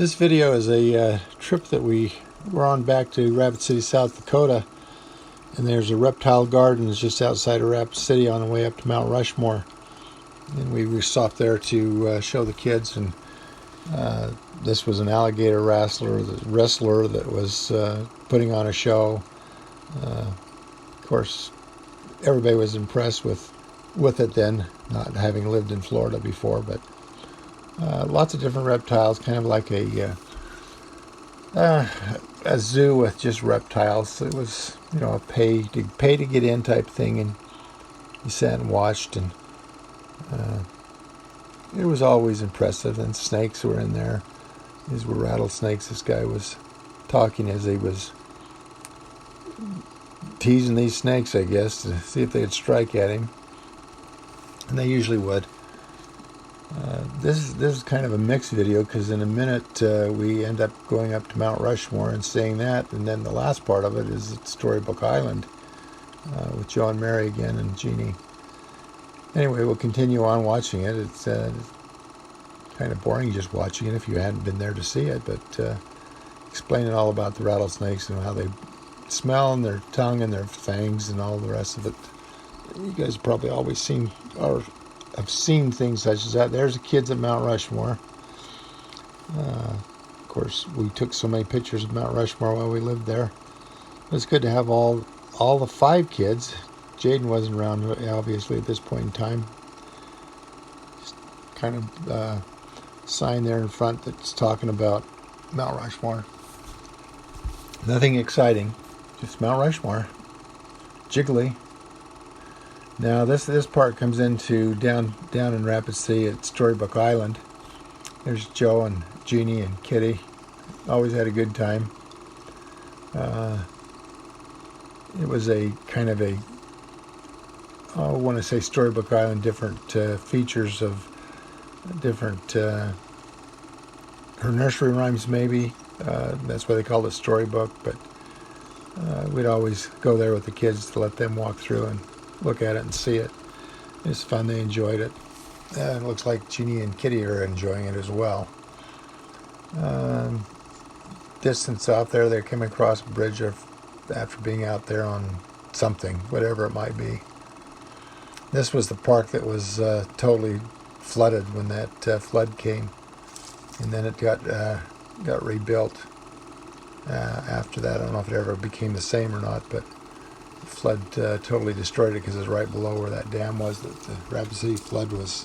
This video is a trip that we were on back to Rapid City, South Dakota, and there's a reptile gardens just outside of Rapid City on the way up to Mount Rushmore. And we stopped there to show the kids, and this was an alligator wrestler that was putting on a show. Of course, everybody was impressed with it then, not having lived in Florida before, but lots of different reptiles, kind of like a zoo with just reptiles. It was, a pay to get in type thing, and you sat and watched, and it was always impressive. And snakes were in there. These were rattlesnakes. This guy was talking as he was teasing these snakes, I guess, to see if they'd strike at him, and they usually would. This is kind of a mixed video, because in a minute we end up going up to Mount Rushmore and seeing that, and then the last part of it is at Storybook Island with Joe and Mary again, and Jeannie. Anyway, we'll continue on watching it. It's kind of boring just watching it if you hadn't been there to see it, but explaining all about the rattlesnakes and how they smell, and their tongue and their fangs and all the rest of it. You guys probably always seen or I've seen things such as that. There's the kids at Mount Rushmore. Of course, we took so many pictures of Mount Rushmore while we lived there. It's good to have all the 5 kids. Jaden wasn't around, obviously, at this point in time. Just kind of sign there in front that's talking about Mount Rushmore. Nothing exciting, just Mount Rushmore. Jiggly. Now this part comes into down in Rapid City at Storybook Island. There's Joe and Jeannie and Kitty. Always had a good time. It was a kind of a, I want to say Storybook Island, different features of different, her nursery rhymes maybe. That's why they called it Storybook, but we'd always go there with the kids to let them walk through and look at it and see it. It's fun. They enjoyed it. It looks like Jeannie and Kitty are enjoying it as well. Distance out there, they came across a bridge after being out there on something, whatever it might be. This was the park that was totally flooded when that flood came, and then it got rebuilt after that. I don't know if it ever became the same or not, but flood totally destroyed it, because it's right below where that dam was that the Rapid City flood was